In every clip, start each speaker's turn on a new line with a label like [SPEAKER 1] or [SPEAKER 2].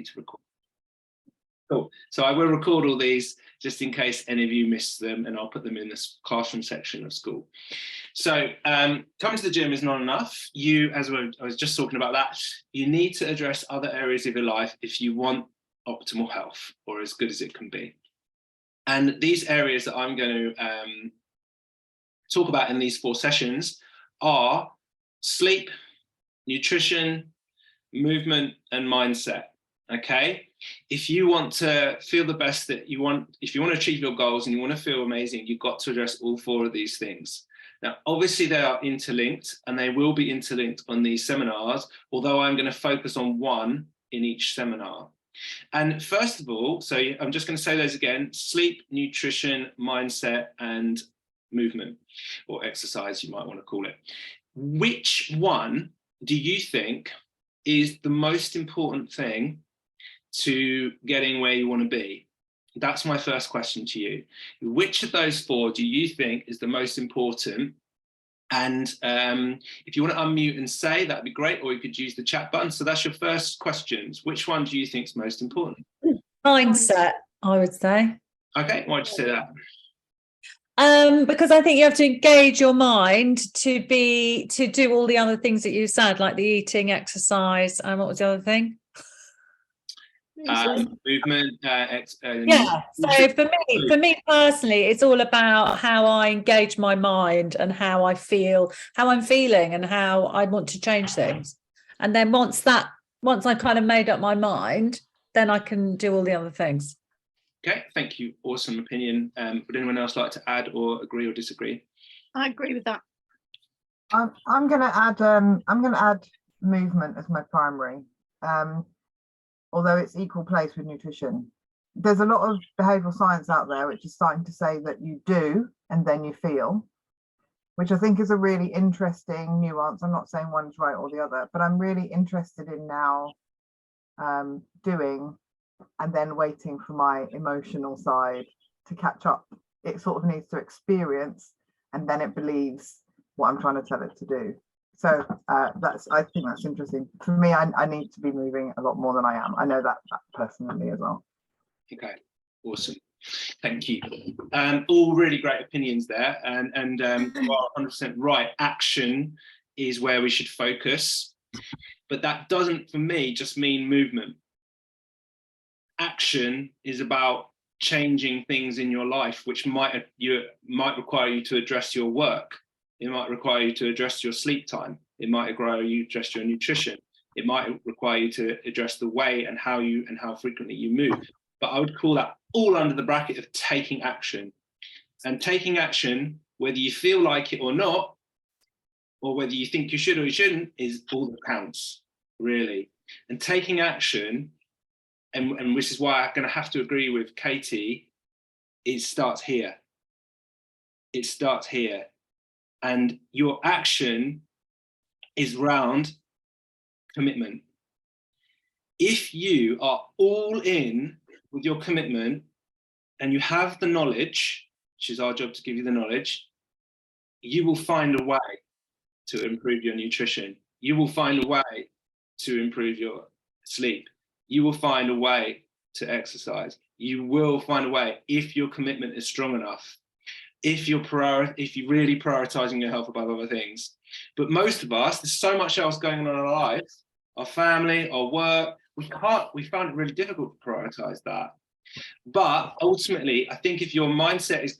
[SPEAKER 1] you to record. Cool. So I will record all these just in case any of you missed them, and I'll put them in this classroom section of school. So coming to the gym is not enough. You, as I was just talking about that, you need to address other areas of your life if you want optimal health, or as good as it can be. And these areas that I'm going to talk about in these 4 sessions are sleep, nutrition, movement, and mindset. Okay, if you want to feel the best that you want, if you want to achieve your goals and you want to feel amazing, you've got to address all 4 of these things. Now, obviously they are interlinked, and they will be interlinked on these seminars, although I'm going to focus on one in each seminar. And first of all, so I'm just going to say those again: sleep, nutrition, mindset, and movement, or exercise, you might want to call it. Which one do you think is the most important thing to getting where you want to be? That's my first question to you. Which of those 4 do you think is the most important? And if you want to unmute and say, that'd be great, or you could use the chat button. So that's your first questions. Which one do you think is most important?
[SPEAKER 2] Mindset, I would say.
[SPEAKER 1] Okay, why'd you say that?
[SPEAKER 2] Because I think you have to engage your mind to do all the other things that you said, like the eating, exercise, and what was the other thing?
[SPEAKER 1] Movement.
[SPEAKER 2] Yeah. So for me personally, it's all about how I engage my mind and how I feel, how I'm feeling, and how I want to change things. And then once I kind of made up my mind, then I can do all the other things.
[SPEAKER 1] Okay, thank you. Awesome opinion. Would anyone else like to add or agree or disagree?
[SPEAKER 3] I agree with that.
[SPEAKER 4] I'm going to add movement as my primary, although it's equal place with nutrition. There's a lot of behavioural science out there which is starting to say that you do and then you feel, which I think is a really interesting nuance. I'm not saying one's right or the other, but I'm really interested in now doing and then waiting for my emotional side to catch up. It sort of needs to experience, and then it believes what I'm trying to tell it to do. So I think that's interesting. For me, I need to be moving a lot more than I am. I know that personally as well.
[SPEAKER 1] Okay, awesome. Thank you. All really great opinions there, and you are 100% right. Action is where we should focus, but that doesn't, for me, just mean movement. Action is about changing things in your life, which might require you to address your work. It might require you to address your sleep time. It might require you to address your nutrition. It might require you to address the way and how frequently you move. But I would call that all under the bracket of taking action. And taking action, whether you feel like it or not, or whether you think you should or you shouldn't, is all that counts, really. And taking action, and which is why I'm going to have to agree with Katie, it starts here. It starts here. And your action is round commitment. If you are all in with your commitment and you have the knowledge, which is our job to give you the knowledge, you will find a way to improve your nutrition. You will find a way to improve your sleep. You will find a way to exercise. You will find a way if your commitment is strong enough. If you're really prioritizing your health above other things. But most of us, there's so much else going on in our lives, our family, our work, we found it really difficult to prioritize that. But ultimately, I think if your mindset is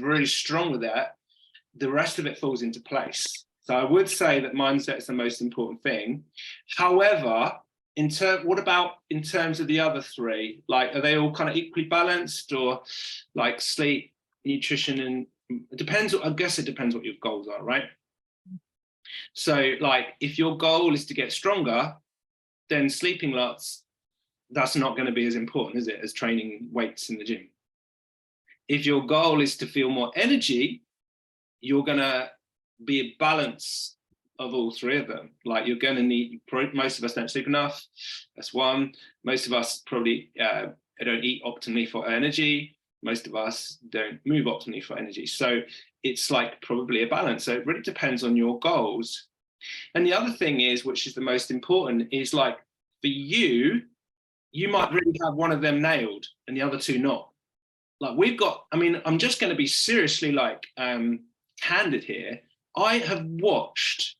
[SPEAKER 1] really strong with that, the rest of it falls into place. So I would say that mindset is the most important thing. However, what about in terms of the other 3? Like, are they all kind of equally balanced, or like sleep, nutrition, and it depends? I guess it depends what your goals are, right? So like, if your goal is to get stronger, then sleeping lots, that's not going to be as important, is it, as training weights in the gym? If your goal is to feel more energy, you're going to be a balance of all 3 of them. Like, you're going to need, most of us don't sleep enough, that's one. Most of us probably don't eat optimally for energy. Most of us don't move optimally for energy. So it's like probably a balance. So it really depends on your goals. And the other thing is, which is the most important, is like for you, you might really have one of them nailed and the other two not. Like we've got, I mean, I'm just going to be seriously like candid here. I have watched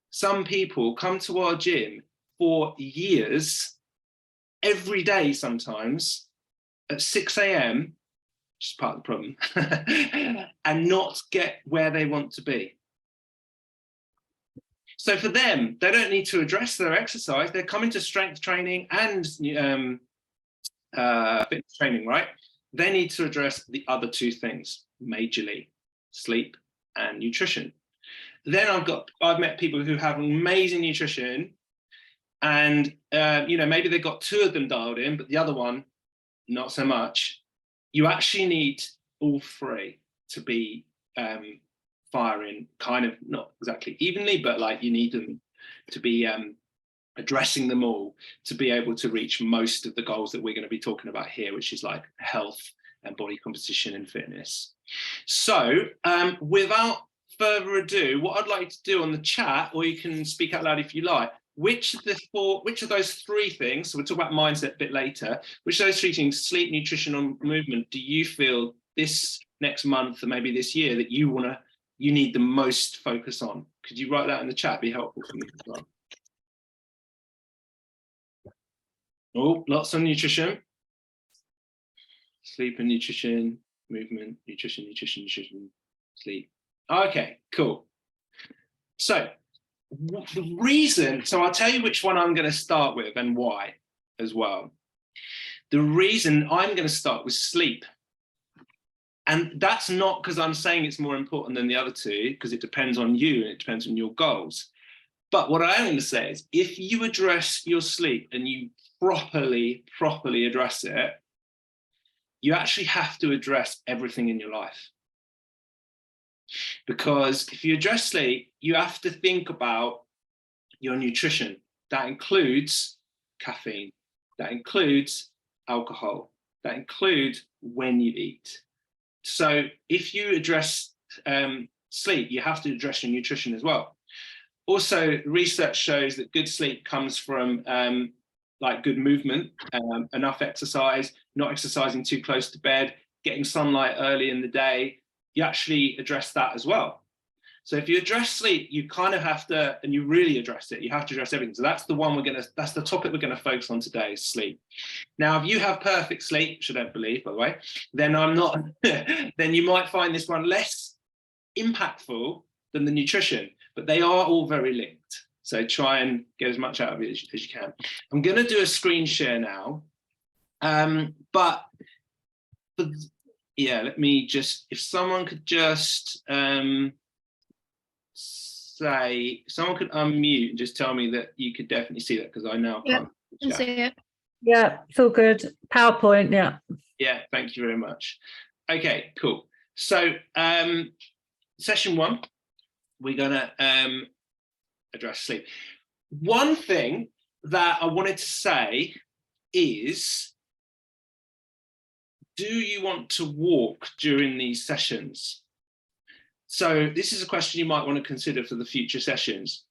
[SPEAKER 1] some people come to our gym for years, every day sometimes, at 6 a.m., which is part of the problem, and not get where they want to be. So for them, they don't need to address their exercise. They're coming to strength training and fitness training, right? They need to address the other two things majorly: sleep and nutrition. Then I've met people who have amazing nutrition, and maybe they've got two of them dialed in, but the other one not so much. You actually need all three to be firing, kind of not exactly evenly, but like you need them to be addressing them all to be able to reach most of the goals that we're going to be talking about here, which is like health and body composition and fitness. So without further ado, what I'd like to do on the chat, or you can speak out loud if you like, which of those three things, so we'll talk about mindset a bit later, which of those three things, sleep, nutrition, and movement, do you feel this next month or maybe this year that you need the most focus on? Could you write that in the chat? It'd be helpful for me as well. Oh, lots of nutrition. Sleep and nutrition, movement, nutrition, sleep. Okay, cool. So the reason, so I'll tell you which one I'm going to start with and why as well. The reason I'm going to start with sleep. And that's not because I'm saying it's more important than the other two, because it depends on you and it depends on your goals. But what I am going to say is, if you address your sleep and you properly address it, you actually have to address everything in your life. Because if you address sleep, you have to think about your nutrition. That includes caffeine, that includes alcohol, that includes when you eat. So if you address sleep, you have to address your nutrition as well. Also, research shows that good sleep comes from like good movement, enough exercise, not exercising too close to bed, getting sunlight early in the day. You actually address that as well. So if you address sleep, you kind of have to, and you really address it, you have to address everything. So that's that's the topic we're going to focus on today, is sleep. Now, if you have perfect sleep, which I don't believe, by the way, then then you might find this one less impactful than the nutrition, but they are all very linked. So try and get as much out of it as you can. I'm going to do a screen share now. Yeah, let me just, if someone could just say, someone could unmute and just tell me that you could definitely see that, because I now can't.
[SPEAKER 3] I can see it.
[SPEAKER 2] Yeah, it's all good. PowerPoint, yeah.
[SPEAKER 1] Yeah, thank you very much. Okay, cool. So session one, we're gonna address sleep. One thing that I wanted to say is, do you want to walk during these sessions? So this is a question you might want to consider for the future sessions.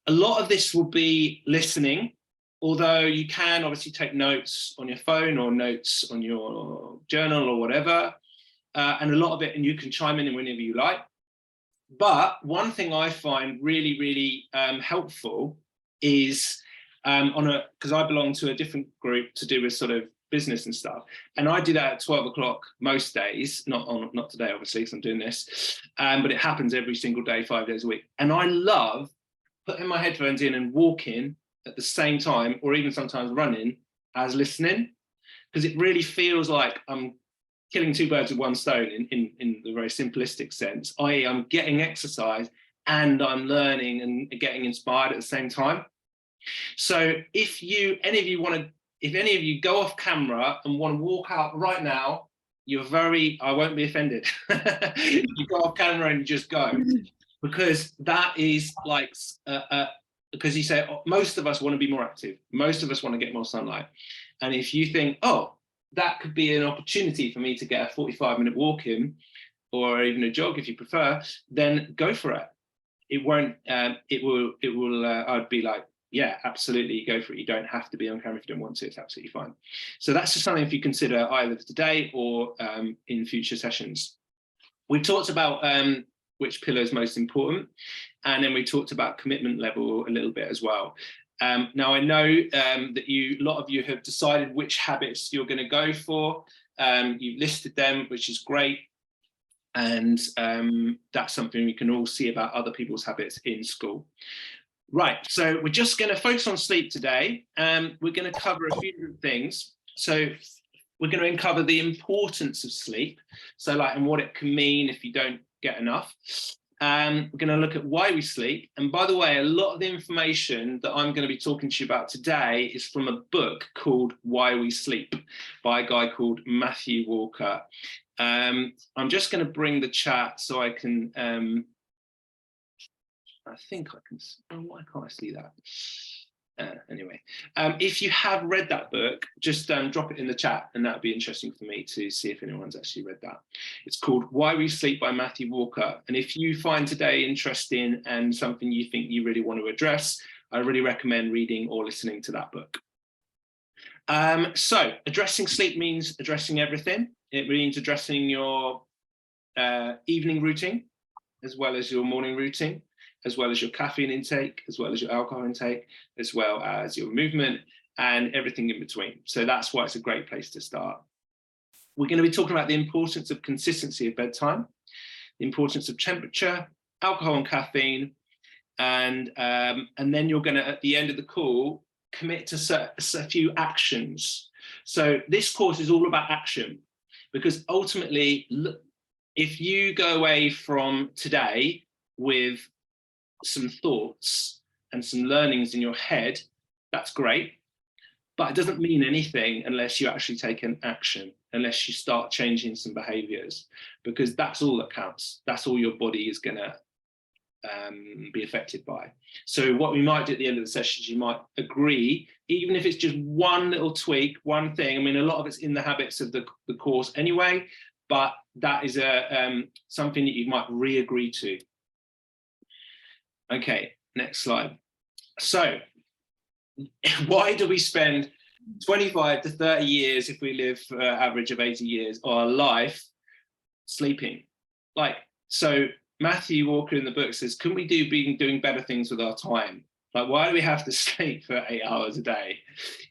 [SPEAKER 1] A lot of this will be listening, although you can obviously take notes on your phone or notes on your journal or whatever, and a lot of it, and you can chime in whenever you like. But one thing I find really, really helpful is because I belong to a different group to do with sort of business and stuff, and I do that at 12 o'clock most days, not today obviously because I'm doing this, but it happens every single day, 5 days a week. And I love putting my headphones in and walking at the same time, or even sometimes running as listening, because it really feels like I'm killing two birds with one stone in the very simplistic sense. I'm getting exercise and I'm learning and getting inspired at the same time. So if any of you go off camera and want to walk out right now, I won't be offended. You go off camera and just go, because that is like, because you say, most of us want to be more active. Most of us want to get more sunlight. And if you think, oh, that could be an opportunity for me to get a 45-minute walk in, or even a jog if you prefer, then go for it. It won't, it will, I'd be like, yeah, absolutely, go for it. You don't have to be on camera if you don't want to. It's absolutely fine. So that's just something if you consider either today or in future sessions. We've talked about which pillar is most important, and then we talked about commitment level a little bit as well. Now I know that a lot of you have decided which habits you're going to go for. You've listed them, which is great. And that's something we can all see about other people's habits in school. Right, so we're just going to focus on sleep today. We're going to cover a few different things. So we're going to uncover the importance of sleep, so like, and what it can mean if you don't get enough. We're going to look at why we sleep. And by the way, a lot of the information that I'm going to be talking to you about today is from a book called Why We Sleep by a guy called Matthew Walker. I'm just going to bring the chat so I can, I think I can, oh, why can't I see that? Anyway, if you have read that book, just drop it in the chat, and that would be interesting for me to see if anyone's actually read that. It's called Why We Sleep by Matthew Walker. And if you find today interesting and something you think you really want to address, I really recommend reading or listening to that book. So addressing sleep means addressing everything. It means addressing your evening routine, as well as your morning routine, as well as your caffeine intake, as well as your alcohol intake, as well as your movement and everything in between. So that's why it's a great place to start. We're going to be talking about the importance of consistency of bedtime, the importance of temperature, alcohol and caffeine, and then you're going to, at the end of the call, commit to a few actions. So this course is all about action, because ultimately, if you go away from today with some thoughts and some learnings in your head, that's great, but it doesn't mean anything unless you actually take an action, unless you start changing some behaviors, because that's all that counts. That's all your body is going to be affected by. So what we might do at the end of the session is you might agree, even if it's just one little tweak, one thing. I mean, a lot of it's in the habits of the course anyway, but that is something that you might re-agree to. Okay, next slide. So why do we spend 25 to 30 years, if we live average of 80 years, of our life sleeping? Like, so Matthew Walker in the book says, can we be doing better things with our time? Like, why do we have to sleep for 8 hours a day?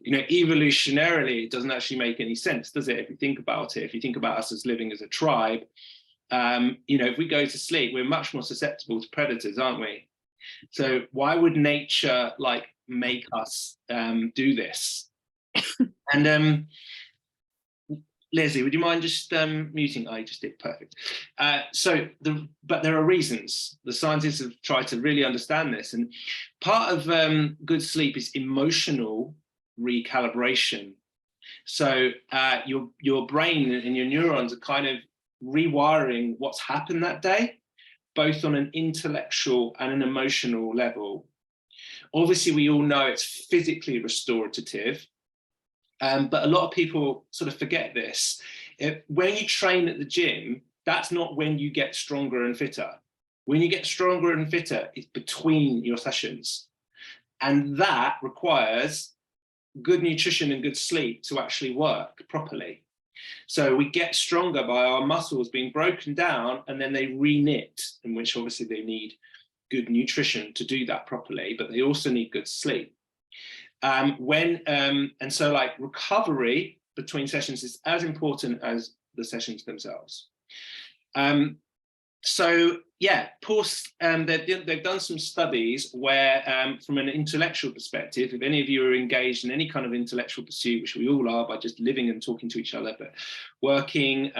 [SPEAKER 1] You know, evolutionarily, it doesn't actually make any sense, does it? If you think about it, if you think about us as living as a tribe, you know, if we go to sleep, we're much more susceptible to predators, aren't we? So why would nature like make us do this? And Leslie, would you mind just muting? I just did, perfect. But there are reasons. The scientists have tried to really understand this, and part of good sleep is emotional recalibration. So your brain and your neurons are kind of rewiring what's happened that day, both on an intellectual and an emotional level. Obviously, we all know it's physically restorative, but a lot of people sort of forget this. When you train at the gym, that's not when you get stronger and fitter. When you get stronger and fitter, it's between your sessions. And that requires good nutrition and good sleep to actually work properly. So we get stronger by our muscles being broken down, and then they re-knit, in which obviously they need good nutrition to do that properly, but they also need good sleep. And so like recovery between sessions is as important as the sessions themselves. So yeah, they've done some studies where from an intellectual perspective, if any of you are engaged in any kind of intellectual pursuit, which we all are by just living and talking to each other, but working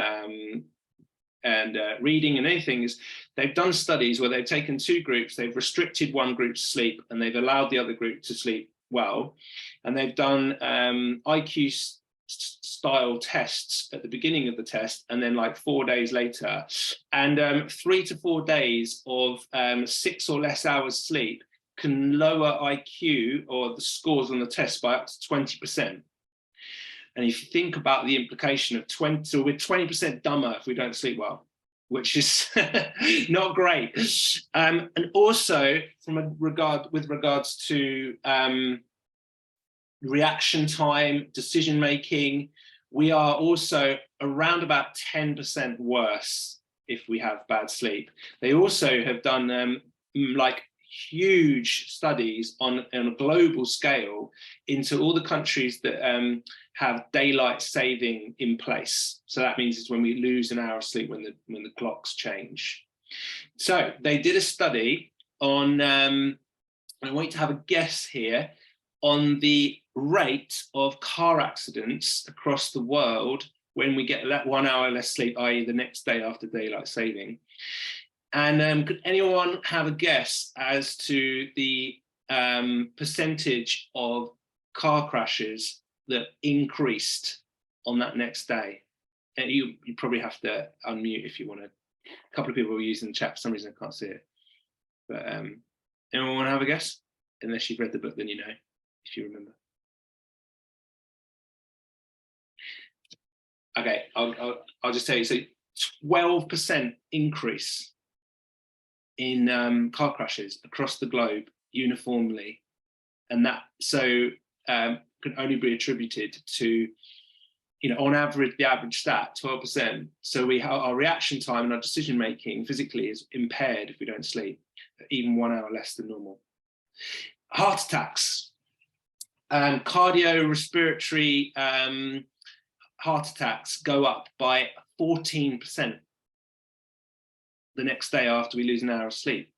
[SPEAKER 1] and reading and anything, is they've done studies where they've taken two groups, they've restricted one group to sleep and they've allowed the other group to sleep well. And they've done IQ style tests at the beginning of the test, and then like 4 days later, and 3 to 4 days of 6 or less hours sleep can lower IQ or the scores on the test by up to 20%. And if you think about the implication of 20, so we're 20% dumber if we don't sleep well. which is not great. And also with regards to reaction time, decision making, we are also around about 10% worse if we have bad sleep. They also have done like huge studies on a global scale into all the countries that have daylight saving in place. So that means it's when we lose an hour of sleep when the clocks change. So they did a study on, I want you to have a guess here, on the rate of car accidents across the world when we get that 1 hour less sleep, i.e. the next day after daylight saving. And could anyone have a guess as to the percentage of car crashes that increased on that next day? And you probably have to unmute if you want to. A couple of people were using the chat, for some reason I can't see it. But anyone want to have a guess? Unless you've read the book, then you know, if you remember. Okay, I'll just tell you, so 12% increase in car crashes across the globe uniformly, and that can only be attributed to, you know, on average, the average stat 12%. So our reaction time and our decision making physically is impaired if we don't sleep, even 1 hour less than normal. Heart attacks, cardiorespiratory heart attacks go up by 14% the next day after we lose an hour of sleep.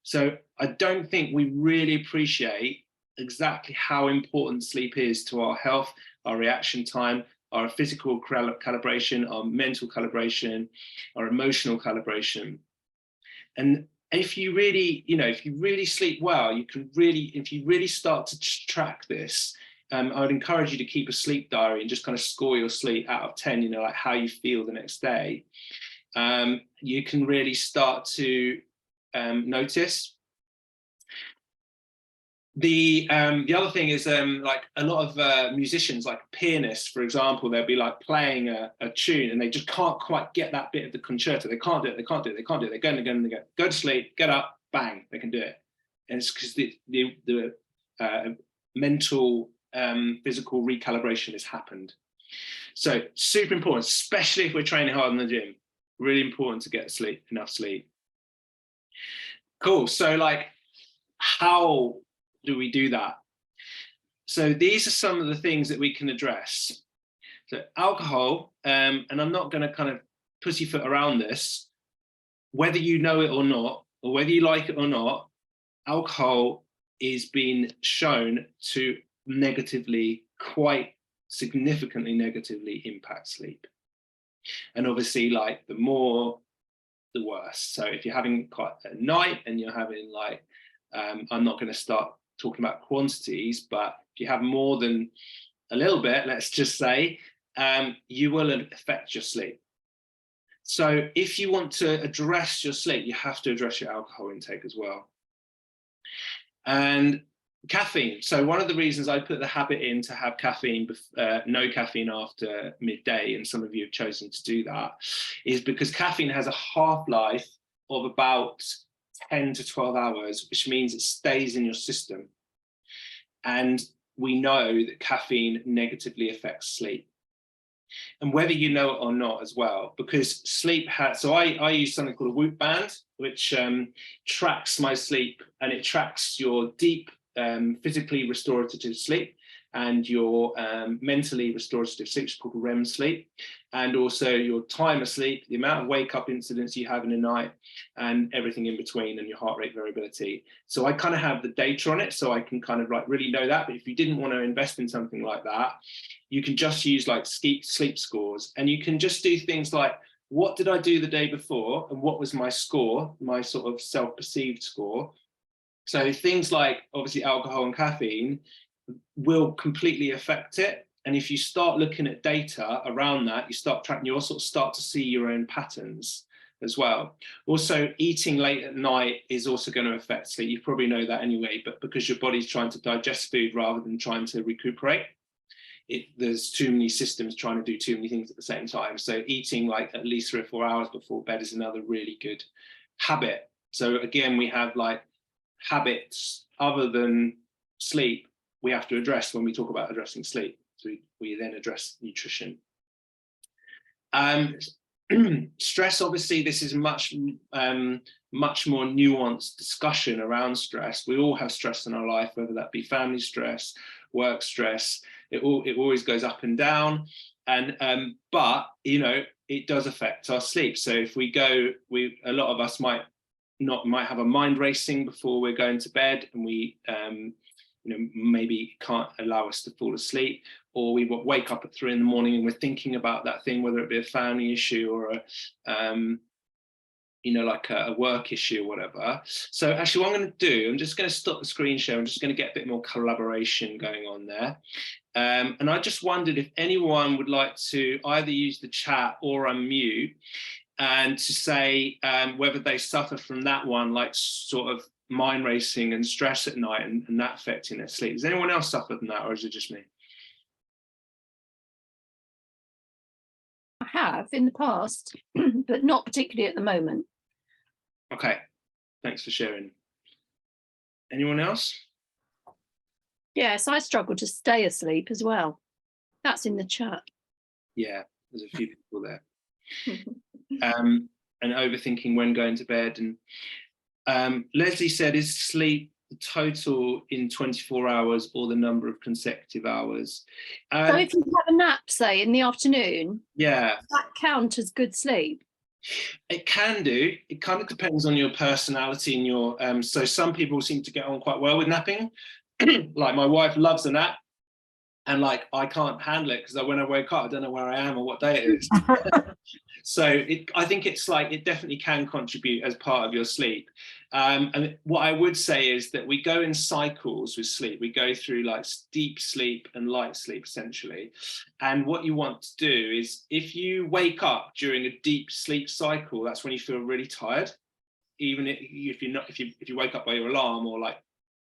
[SPEAKER 1] So I don't think we really appreciate exactly how important sleep is to our health, our reaction time, our physical calibration, our mental calibration, our emotional calibration. And if you really, you know, if you really sleep well, you can really, if you really start to track this, I would encourage you to keep a sleep diary and just kind of score your sleep out of 10, you know, like how you feel the next day. You can really start to notice. The other thing is like a lot of musicians, like pianists, for example, they'll be like playing a tune and they just can't quite get that bit of the concerto. They can't do it. They can't do it. They can't do it. They go and again and again. Go to sleep. Get up. Bang. They can do it. And it's because the mental, physical recalibration has happened. So super important, especially if we're training hard in the gym. Really important to get sleep, enough sleep. Cool. So like, how do we do that? So these are some of the things that we can address. So alcohol, and I'm not going to kind of pussyfoot around this, whether you know it or not, or whether you like it or not, alcohol is being shown to negatively, quite significantly negatively impact sleep. And obviously, like, the more, the worse. So if you're having quite a night and you're having like, I'm not going to start talking about quantities, but if you have more than a little bit, let's just say, you will affect your sleep. So if you want to address your sleep, you have to address your alcohol intake as well. And caffeine. So one of the reasons I put the habit in to have caffeine, no caffeine after midday, and some of you have chosen to do that, is because caffeine has a half-life of about 10 to 12 hours, which means it stays in your system. And we know that caffeine negatively affects sleep. And whether you know it or not as well, because sleep has, so I use something called a Whoop band, which tracks my sleep, and it tracks your deep physically restorative sleep and your mentally restorative sleep, which is called REM sleep, and also your time of sleep, the amount of wake up incidents you have in a night, and everything in between, and your heart rate variability. So I kind of have the data on it, so I can kind of like really know that. But if you didn't want to invest in something like that, you can just use like sleep scores, and you can just do things like, what did I do the day before, and what was my score, my sort of self-perceived score. So things like obviously alcohol and caffeine will completely affect it. And if you start looking at data around that, you start tracking, you also start to see your own patterns as well. Also, eating late at night is also going to affect sleep. You probably know that anyway, but because your body's trying to digest food rather than trying to recuperate. there's too many systems trying to do too many things at the same time. So eating like at least 3 or 4 hours before bed is another really good habit. So again, we have like habits other than sleep we have to address when we talk about addressing sleep. So we then address nutrition. Stress, obviously, this is much more nuanced discussion around stress. We all have stress in our life, whether that be family stress, work stress. It always goes up and down, and but you know, it does affect our sleep. So if we go, a lot of us might have a mind racing before we're going to bed, and we you know, maybe can't allow us to fall asleep, or we wake up at 3 in the morning and we're thinking about that thing, whether it be a family issue or a you know, like a work issue or whatever. So actually what I'm going to do, I'm just going to stop the screen share. I'm just going to get a bit more collaboration going on there. And I just wondered if anyone would like to either use the chat or unmute and to say whether they suffer from that one, like sort of mind racing and stress at night and that affecting their sleep. Does anyone else suffer from that, or is it just me?
[SPEAKER 3] I have in the past, but not particularly at the moment.
[SPEAKER 1] Okay, thanks for sharing. Anyone else?
[SPEAKER 3] Yes, I struggle to stay asleep as well. That's in the chat.
[SPEAKER 1] Yeah, there's a few people there. And overthinking when going to bed. And Leslie said, is sleep the total in 24 hours or the number of consecutive hours?
[SPEAKER 3] So if you have a nap, say, in the afternoon,
[SPEAKER 1] yeah,
[SPEAKER 3] does that count as good sleep?
[SPEAKER 1] It can do. It kind of depends on your personality and your so some people seem to get on quite well with napping. Like my wife loves a nap, and like I can't handle it because when I wake up I don't know where I am or what day it is. So I think it's like it definitely can contribute as part of your sleep. And what I would say is that we go in cycles with sleep. We go through like deep sleep and light sleep essentially. And what you want to do is if you wake up during a deep sleep cycle, that's when you feel really tired. Even if you wake up by your alarm or like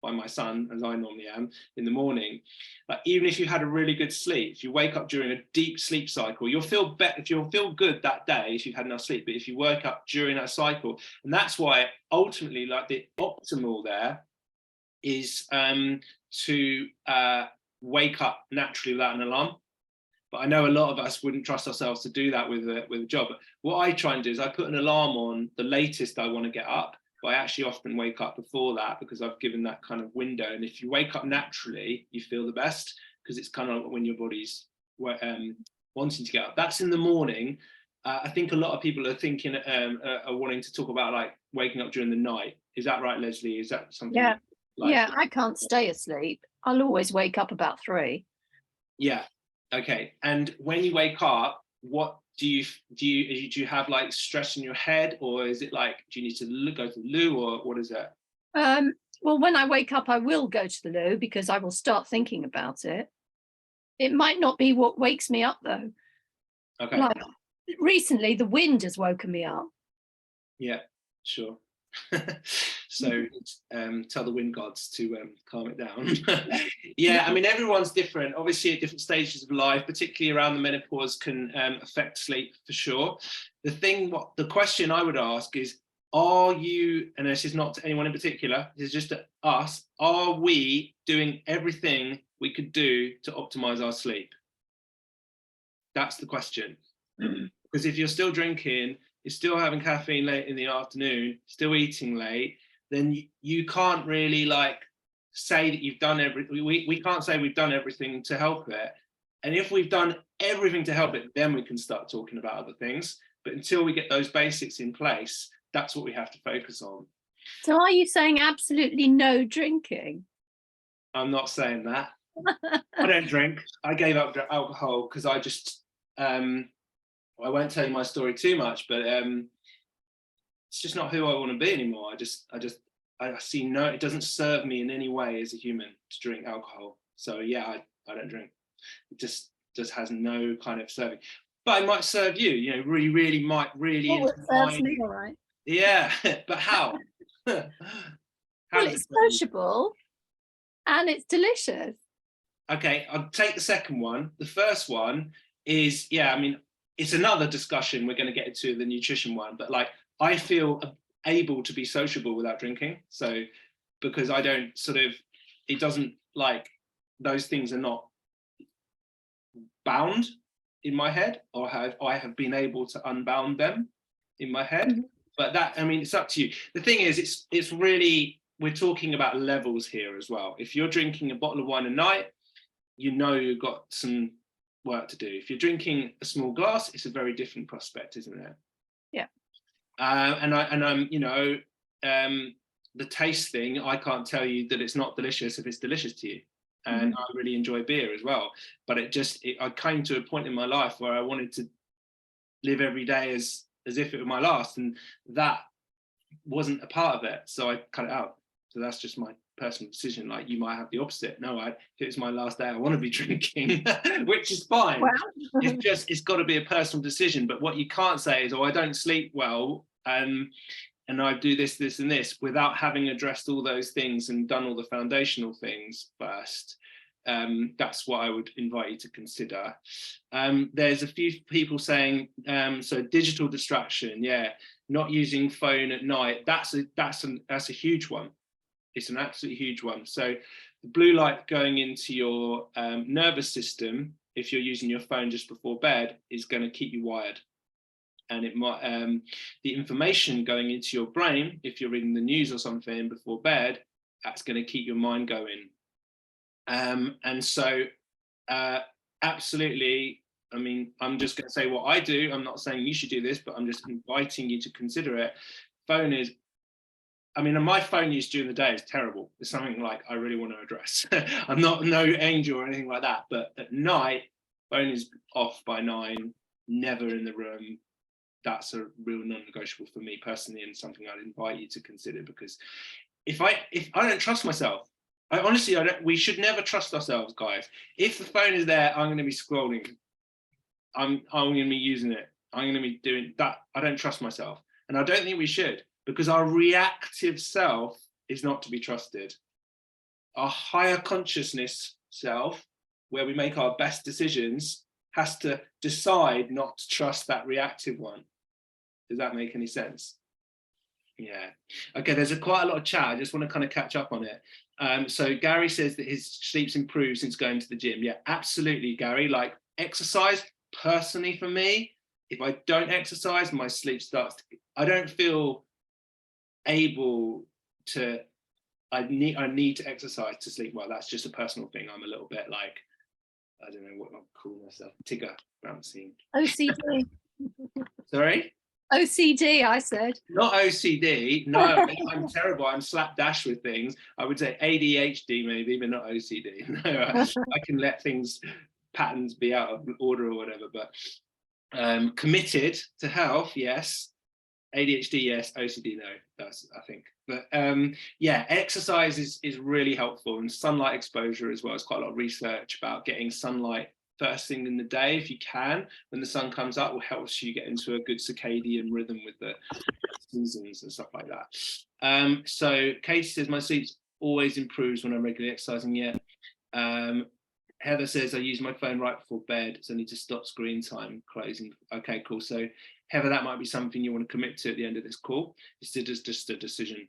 [SPEAKER 1] by my son, as I normally am in the morning, like even if you had a really good sleep, if you wake up during a deep sleep cycle, you'll feel better, you'll feel good that day if you've had enough sleep. But if you wake up during that cycle, and that's why ultimately like the optimal there is to wake up naturally without an alarm. But I know a lot of us wouldn't trust ourselves to do that with a job. But what I try and do is I put an alarm on the latest I want to get up. But I actually often wake up before that because I've given that kind of window. And if you wake up naturally, you feel the best because it's kind of when your body's wanting to get up. That's in the morning. I think a lot of people are thinking, are wanting to talk about like waking up during the night. Is that right, Leslie? Is that something?
[SPEAKER 3] Yeah.
[SPEAKER 1] Like?
[SPEAKER 3] Yeah, I can't stay asleep. I'll always wake up about 3.
[SPEAKER 1] Yeah. Okay. And when you wake up, what do you have like stress in your head, or is it like do you need to go to the loo, or what is it?
[SPEAKER 3] Well, when I wake up, I will go to the loo because I will start thinking about it. It might not be what wakes me up though.
[SPEAKER 1] Okay.
[SPEAKER 3] Like recently, the wind has woken me up.
[SPEAKER 1] Yeah, sure. So tell the wind gods to calm it down. Yeah, I mean everyone's different, obviously at different stages of life, particularly around the menopause can affect sleep for sure. The question I would ask is, are you, and this is not to anyone in particular, this is just to us, are we doing everything we could do to optimize our sleep? That's the question. Because if you're still drinking, you're still having caffeine late in the afternoon, still eating late, then you can't really like say that you've done everything. We can't say we've done everything to help it. And if we've done everything to help it, then we can start talking about other things. But until we get those basics in place, that's what we have to focus on.
[SPEAKER 3] So are you saying absolutely no drinking?
[SPEAKER 1] I'm not saying that. I don't drink. I gave up alcohol because I just I won't tell you my story too much, but it's just not who I want to be anymore. I see no, it doesn't serve me in any way as a human to drink alcohol. So yeah, I don't drink. It just has no kind of serving. But it might serve you, you know, really might really.
[SPEAKER 3] Oh, it serves me all right.
[SPEAKER 1] Yeah, but how?
[SPEAKER 3] Well, it's sociable and it's delicious.
[SPEAKER 1] okay, I'll take the second one. The first one is, yeah, I mean, it's another discussion we're going to get into, the nutrition one, but like, I feel able to be sociable without drinking. So, because I don't sort of, it doesn't, like, those things are not bound in my head, or I have been able to unbound them in my head.
[SPEAKER 3] Mhm.
[SPEAKER 1] But that, I mean, it's up to you. The thing is, it's really, we're talking about levels here as well. If you're drinking a bottle of wine a night, you know you've got some work to do. If you're drinking a small glass, it's a very different prospect, isn't it?
[SPEAKER 3] Yeah.
[SPEAKER 1] And I'm, you know, the taste thing, I can't tell you that it's not delicious if it's delicious to you. And I really enjoy beer as well. But I came to a point in my life where I wanted to live every day as if it were my last, and that wasn't a part of it. So I cut it out. So that's just my personal decision. Like, you might have the opposite. No, if it's my last day, I want to be drinking, which is fine.
[SPEAKER 3] Well.
[SPEAKER 1] It's got to be a personal decision. But what you can't say is, oh, I don't sleep well, and I do this, this, and this, without having addressed all those things and done all the foundational things first. That's what I would invite you to consider. There's a few people saying, so digital distraction, yeah, not using phone at night. That's a huge one. It's an absolutely huge one. So the blue light going into your nervous system, if you're using your phone just before bed, is going to keep you wired. And it might, the information going into your brain, if you're reading the news or something before bed, that's going to keep your mind going. And so absolutely, I mean, I'm just going to say what I do. I'm not saying you should do this, but I'm just inviting you to consider it. Phone is, I mean, my phone use during the day is terrible. It's something like I really want to address. I'm not no angel or anything like that, but at night, phone is off by 9, never in the room. That's a real non-negotiable for me personally, and something I'd invite you to consider, because if I don't trust myself, we should never trust ourselves, guys. If the phone is there, I'm going to be scrolling. I'm going to be using it. I'm going to be doing that. I don't trust myself. And I don't think we should, because our reactive self is not to be trusted. Our higher consciousness self, where we make our best decisions, has to decide not to trust that reactive one. Does that make any sense? Yeah. Okay, there's quite a lot of chat. I just want to kind of catch up on it. So Gary says that his sleep's improved since going to the gym. Yeah, absolutely, Gary. Like, exercise, personally for me, if I don't exercise, my sleep starts to, I don't feel able to, I need to exercise to sleep well. That's just a personal thing. I'm a little bit like, I don't know what I'll call myself, Tigger Ramsey.
[SPEAKER 3] OCD.
[SPEAKER 1] Sorry?
[SPEAKER 3] OCD, I said.
[SPEAKER 1] Not OCD. No, I'm terrible. I'm slapdash with things. I would say ADHD maybe, but not OCD. No, I can let patterns be out of order or whatever, but committed to health, yes. ADHD, yes. OCD, no. That's, I think. But yeah, exercise is really helpful, and sunlight exposure as well. There's quite a lot of research about getting sunlight first thing in the day, if you can, when the sun comes up, will help you get into a good circadian rhythm with the seasons and stuff like that. So Katie says, my sleep always improves when I'm regularly exercising. Yeah. Heather says, I use my phone right before bed, so I need to stop screen time closing. Okay, cool. So Heather, that might be something you want to commit to at the end of this call. It's just a decision,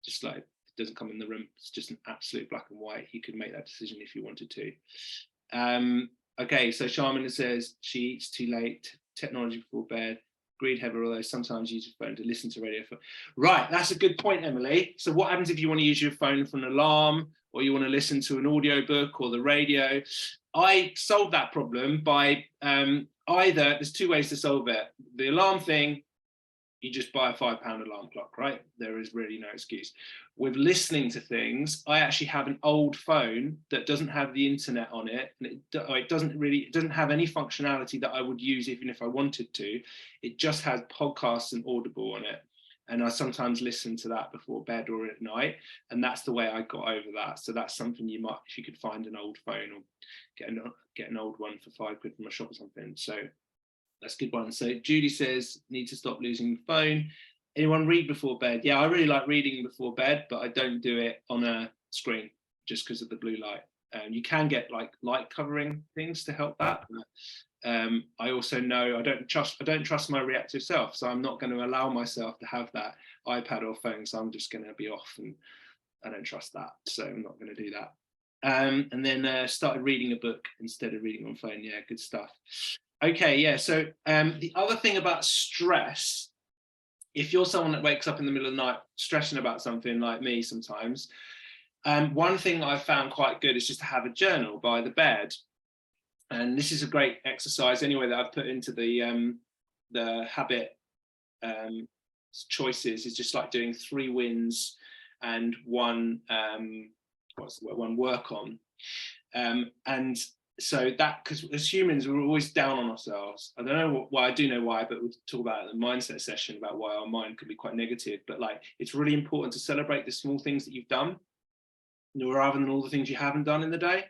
[SPEAKER 1] just like it doesn't come in the room. It's just an absolute black and white. You could make that decision if you wanted to. Okay, so Sharman says she eats too late, technology before bed. Agreed, Heather, although sometimes use your phone to listen to radio. Right, that's a good point, Emily. So what happens if you want to use your phone for an alarm, or you want to listen to an audio book or the radio? I solved that problem by either, there's two ways to solve it. The alarm thing, you just buy a £5 alarm clock, right? There is really no excuse. With listening to things, I actually have an old phone that doesn't have the internet on it, and it doesn't have any functionality that I would use even if I wanted to. It just has podcasts and Audible on it, and I sometimes listen to that before bed or at night, and that's the way I got over that. So that's something you might, if you could find an old phone or get an old one for £5 from a shop or something. So that's a good one. So Judy says, need to stop losing the phone. Anyone read before bed? Yeah, I really like reading before bed, but I don't do it on a screen just because of the blue light. You can get like light covering things to help that. I also know I don't trust my reactive self, so I'm not going to allow myself to have that iPad or phone. So I'm just going to be off, and I don't trust that, so I'm not going to do that. And then started reading a book instead of reading on phone. Yeah, good stuff. Okay, yeah. So the other thing about stress, if you're someone that wakes up in the middle of the night stressing about something like me sometimes, one thing I found quite good is just to have a journal by the bed. And this is a great exercise anyway that I've put into the habit choices, is just like doing 3 wins and one one work on. And so that, because as humans, we're always down on ourselves. I don't know why, I do know why, but we'll talk about it in the mindset session about why our mind can be quite negative. But like, it's really important to celebrate the small things that you've done, rather than all the things you haven't done in the day.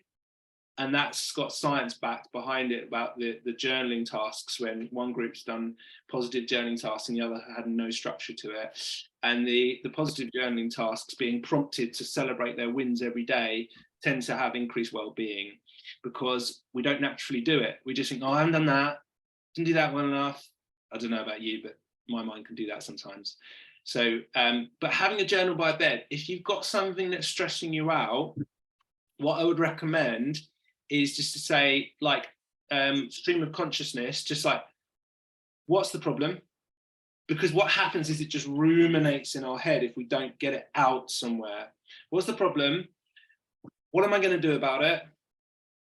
[SPEAKER 1] And that's got science backed behind it about the journaling tasks, when one group's done positive journaling tasks and the other had no structure to it. And the positive journaling tasks, being prompted to celebrate their wins every day, tend to have increased well-being, because we don't naturally do it. We just think, oh, I haven't done that, didn't do that well enough. I don't know about you, but my mind can do that sometimes. So, but having a journal by bed, if you've got something that's stressing you out, what I would recommend is just to say, like, stream of consciousness, just like, what's the problem? Because what happens is it just ruminates in our head if we don't get it out somewhere. What's the problem? What am I going to do about it?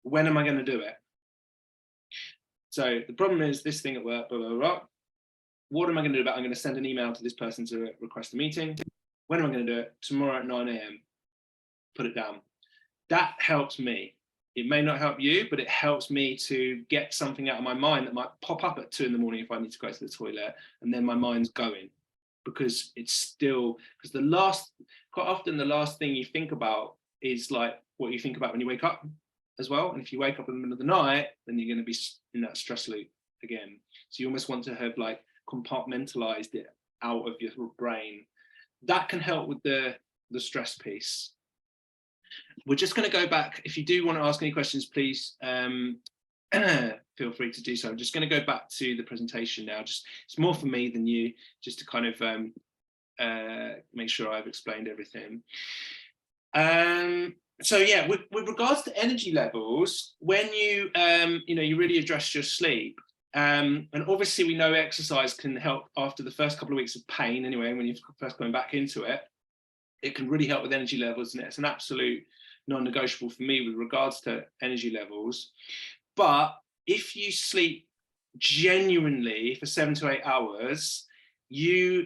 [SPEAKER 1] When am I going to do it? So the problem is this thing at work, blah, blah, blah. What am I going to do about it? I'm going to send an email to this person to request a meeting. When am I going to do it? Tomorrow at 9 a.m. Put it down. That helps me. It may not help you, but it helps me to get something out of my mind that might pop up at 2 in the morning if I need to go to the toilet, and then my mind's going, because it's still, because quite often the last thing you think about is like what you think about when you wake up as well. And if you wake up in the middle of the night, then you're going to be in that stress loop again. So you almost want to have like compartmentalized it out of your brain. That can help with the stress piece. We're just going to go back. If you do want to ask any questions, please feel free to do so. I'm just going to go back to the presentation now. Just, it's more for me than you, just to kind of make sure I've explained everything. So yeah, with regards to energy levels, when you you really address your sleep, and obviously we know exercise can help after the first couple of weeks of pain anyway, when you're first going back into it. It can really help with energy levels, and it's an absolute non-negotiable for me with regards to energy levels. But if you sleep genuinely for 7 to 8 hours, your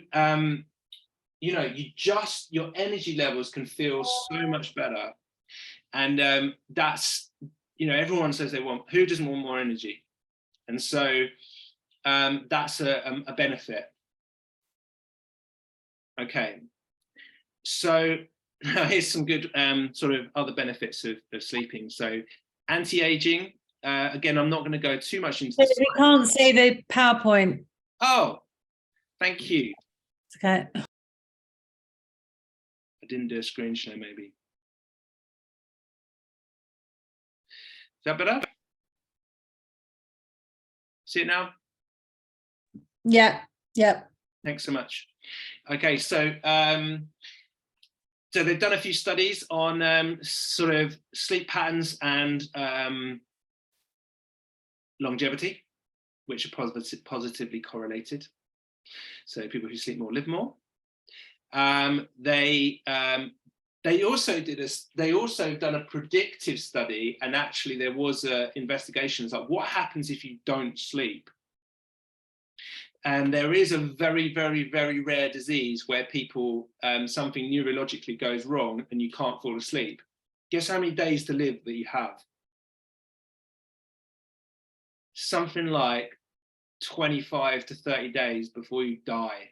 [SPEAKER 1] energy levels can feel so much better. And that's, everyone says who doesn't want more energy? And so that's a benefit. Okay. So here's some good sort of other benefits of sleeping. So anti-aging, again, I'm not going to go too much into this.
[SPEAKER 2] We can't see the PowerPoint.
[SPEAKER 1] Oh, thank you.
[SPEAKER 2] It's okay.
[SPEAKER 1] I didn't do a screen share, maybe. Is that better? See it now?
[SPEAKER 2] Yeah, yeah.
[SPEAKER 1] Thanks so much. Okay, so so they've done a few studies on sort of sleep patterns and longevity, which are positively correlated. So people who sleep more live more. They also done a predictive study, and actually there was investigations like what happens if you don't sleep. And there is a very, very, very rare disease where people, something neurologically goes wrong and you can't fall asleep. Guess how many days to live that you have? Something like 25 to 30 days before you die.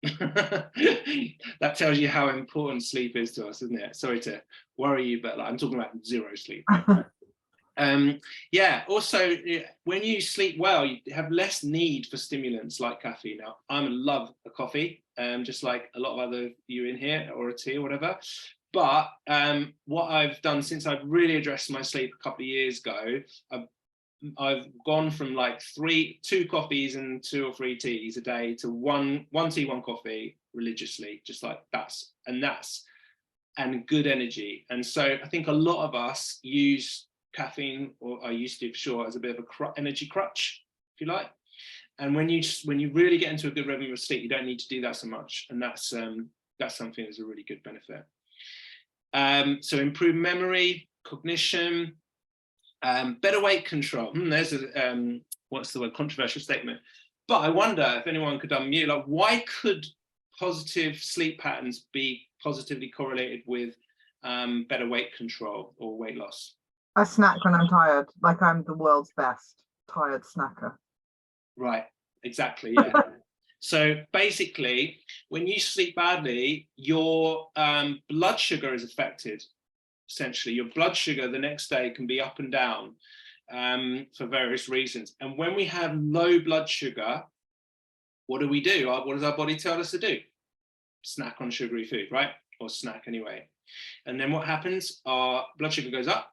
[SPEAKER 1] That tells you how important sleep is to us, isn't it? Sorry to worry you, but I'm talking about 0 sleep. Yeah, also when you sleep well, you have less need for stimulants like caffeine. Now, I love a coffee, just like a lot of other you in here, or a tea or whatever, But what I've done since I've really addressed my sleep a couple of years ago, I've gone from like 2 coffees and 2 or 3 teas a day to one tea, 1 coffee religiously, just like and good energy. And so I think a lot of us use caffeine, or I used to for sure, as a bit of a energy crutch, if you like. And when you really get into a good rhythm of sleep, you don't need to do that so much, and that's something that's a really good benefit. So improved memory, cognition, better weight control. There's a what's the word? Controversial statement. But I wonder if anyone could unmute. Like, why could positive sleep patterns be positively correlated with better weight control or weight loss?
[SPEAKER 4] I snack when I'm tired, like I'm the world's best tired snacker.
[SPEAKER 1] Right, exactly, yeah. So basically, when you sleep badly, your blood sugar is affected. Essentially, your blood sugar the next day can be up and down for various reasons. And when we have low blood sugar, what do? What does our body tell us to do? Snack on sugary food, right? Or snack anyway. And then what happens? Our blood sugar goes up,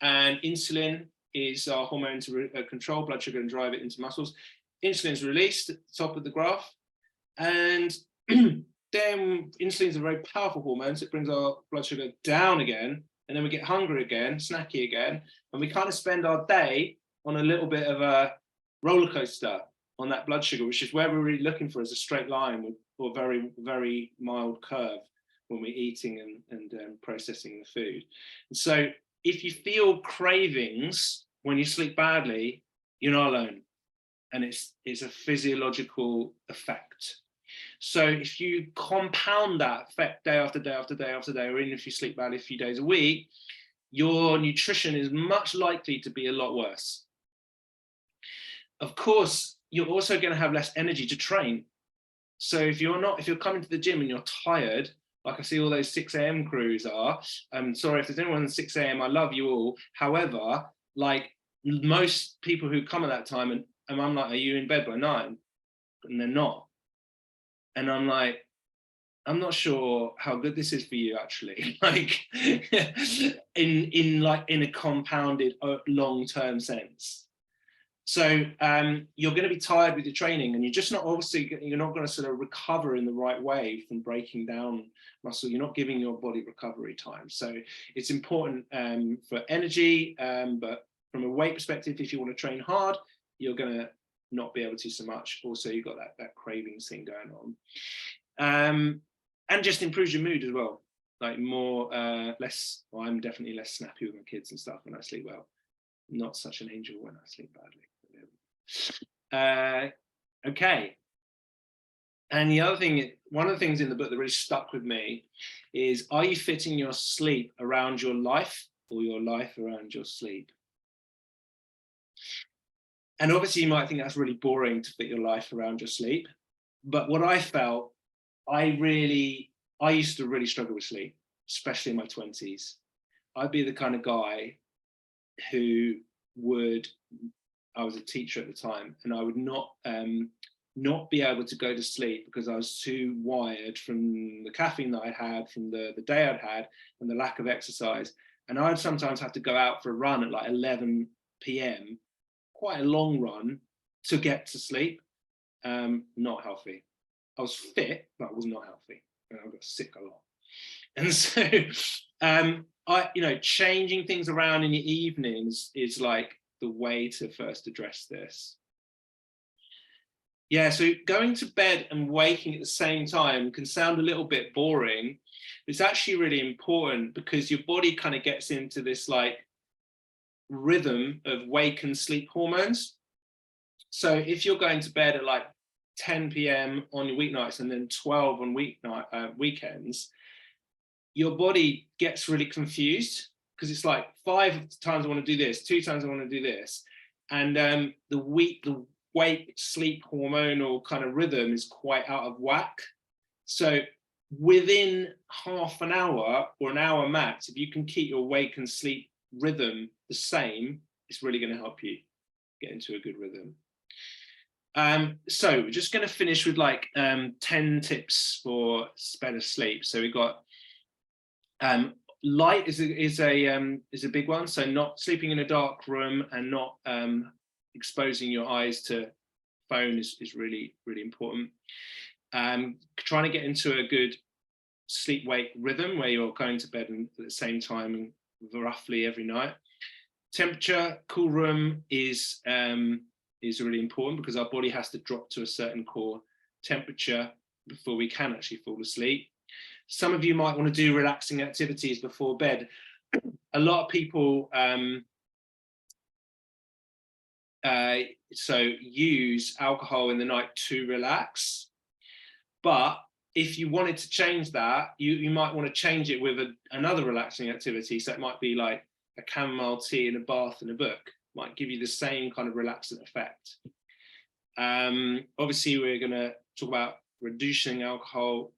[SPEAKER 1] and insulin is our hormone to control blood sugar and drive it into muscles. Insulin is released at the top of the graph, and then insulin is a very powerful hormone, so it brings our blood sugar down again, and then we get hungry again, snacky again, and we kind of spend our day on a little bit of a roller coaster on that blood sugar, which is where we're really looking for, is a straight line or very, very mild curve when we're eating and processing the food. And so if you feel cravings when you sleep badly, you're not alone. And it's a physiological effect. So if you compound that effect day after day after day after day, or even if you sleep badly a few days a week, your nutrition is much likely to be a lot worse. Of course, you're also going to have less energy to train. So if you're coming to the gym and you're tired, like I see all those 6 a.m. crews are, I'm sorry if there's anyone at 6 a.m, I love you all. However, like most people who come at that time, and I'm like, are you in bed by 9? And they're not. And I'm like, I'm not sure how good this is for you, actually, like in a compounded long-term sense. So you're going to be tired with your training, and you're not going to sort of recover in the right way from breaking down muscle. You're not giving your body recovery time. So it's important for energy, but from a weight perspective, if you want to train hard, you're going to not be able to so much. Also, you've got that cravings thing going on. And just improves your mood as well. Like I'm definitely less snappy with my kids and stuff when I sleep well. Not such an angel when I sleep badly. Okay. And the other thing, one of the things in the book that really stuck with me is, are you fitting your sleep around your life, or your life around your sleep? And obviously you might think that's really boring to fit your life around your sleep. But what I felt, I used to really struggle with sleep, especially in my 20s. I'd be the kind of guy who I was a teacher at the time, and I would not be able to go to sleep because I was too wired from the caffeine that I had, from the day I'd had, and the lack of exercise. And I'd sometimes have to go out for a run at like 11 p.m, quite a long run, to get to sleep. Not healthy. I was fit, but I was not healthy, and I got sick a lot. And so changing things around in your evenings is like the way to first address this. Yeah, so going to bed and waking at the same time can sound a little bit boring. It's actually really important, because your body kind of gets into this like rhythm of wake and sleep hormones. So if you're going to bed at like 10 p.m. on your weeknights and then 12 on weekends, your body gets really confused, because it's like 5 times I want to do this, 2 times I want to do this. And the wake sleep hormonal kind of rhythm is quite out of whack. So within half an hour or an hour max, if you can keep your wake and sleep rhythm the same, it's really going to help you get into a good rhythm. So we're just going to finish with like 10 tips for better sleep. So we've got Light is a big one. So not sleeping in a dark room and not exposing your eyes to phone is really, really important. Trying to get into a good sleep-wake rhythm where you're going to bed at the same time roughly every night. Temperature, cool room is really important because our body has to drop to a certain core temperature before we can actually fall asleep. Some of you might want to do relaxing activities before bed. A lot of people so use alcohol in the night to relax, but if you wanted to change that, you might want to change it with another relaxing activity. So it might be like a chamomile tea and a bath and a book, might give you the same kind of relaxant effect. Obviously, we're going to talk about reducing alcohol,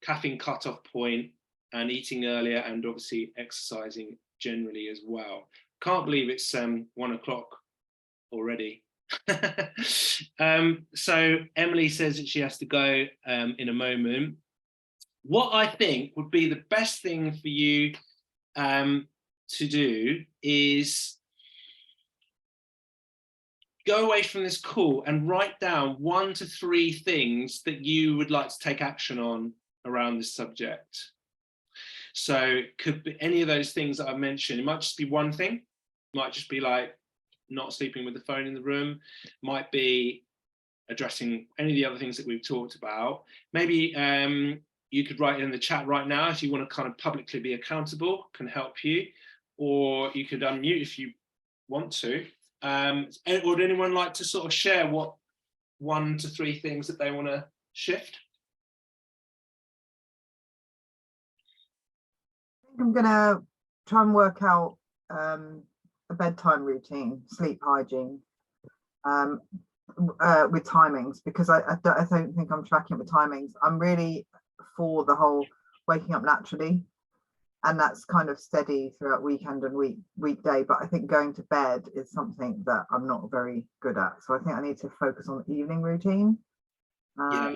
[SPEAKER 1] caffeine cutoff point, and eating earlier, and obviously exercising generally as well. Can't believe it's 1 o'clock already. So Emily says that she has to go in a moment. What I think would be the best thing for you to do is go away from this call and write down 1 to 3 things that you would like to take action on around this subject. So it could be any of those things that I mentioned. It might just be one thing. It might just be like not sleeping with the phone in the room. Might be addressing any of the other things that we've talked about. Maybe you could write it in the chat right now if you want to kind of publicly be accountable, can help you, or you could unmute if you want to. Would anyone like to sort of share what 1 to 3 things that they want to shift?
[SPEAKER 4] I'm gonna try and work out a bedtime routine, sleep hygiene, with timings, because I don't think I'm tracking with timings. I'm really for the whole waking up naturally, and that's kind of steady throughout weekend and weekday, but I think going to bed is something that I'm not very good at, so I think I need to focus on the evening routine.
[SPEAKER 1] Yeah.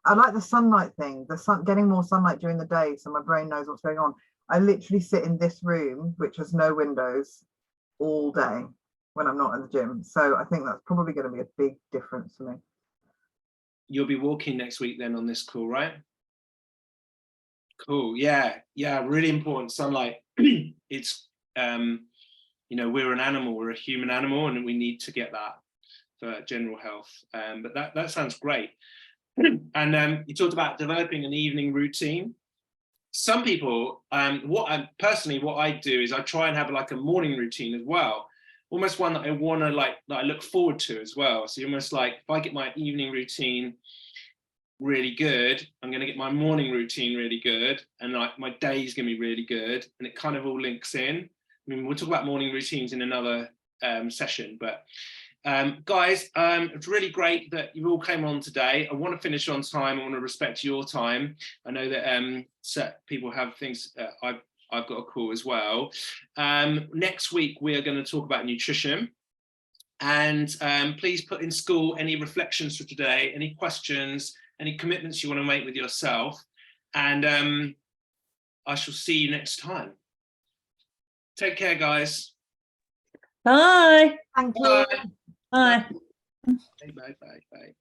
[SPEAKER 4] I like the sunlight thing, getting more sunlight during the day so my brain knows what's going on. I literally sit in this room, which has no windows, all day when I'm not in the gym. So I think that's probably going to be a big difference for me. You'll
[SPEAKER 1] be walking next week then on this call, right? Cool. Yeah, really important. Sunlight. It's you know, we're an animal, we're a human animal, and we need to get that for general health. But that sounds great. And you talked about developing an evening routine. Some people, what I do is I try and have like a morning routine as well, almost one that I want to that I look forward to as well. So almost like if I get my evening routine really good, I'm going to get my morning routine really good, and like my day's going to be really good, and it kind of all links in. I mean, we'll talk about morning routines in another session, but guys, it's really great that you all came on today. I want to finish on time. I want to respect your time. I know that people have things. I've got a call as well. Next week we are going to talk about nutrition, and please put in school any reflections for today, any questions, any commitments you want to make with yourself, and I shall see you next time. Take care, guys.
[SPEAKER 2] Bye.
[SPEAKER 4] Thank you.
[SPEAKER 2] Bye.
[SPEAKER 1] Bye.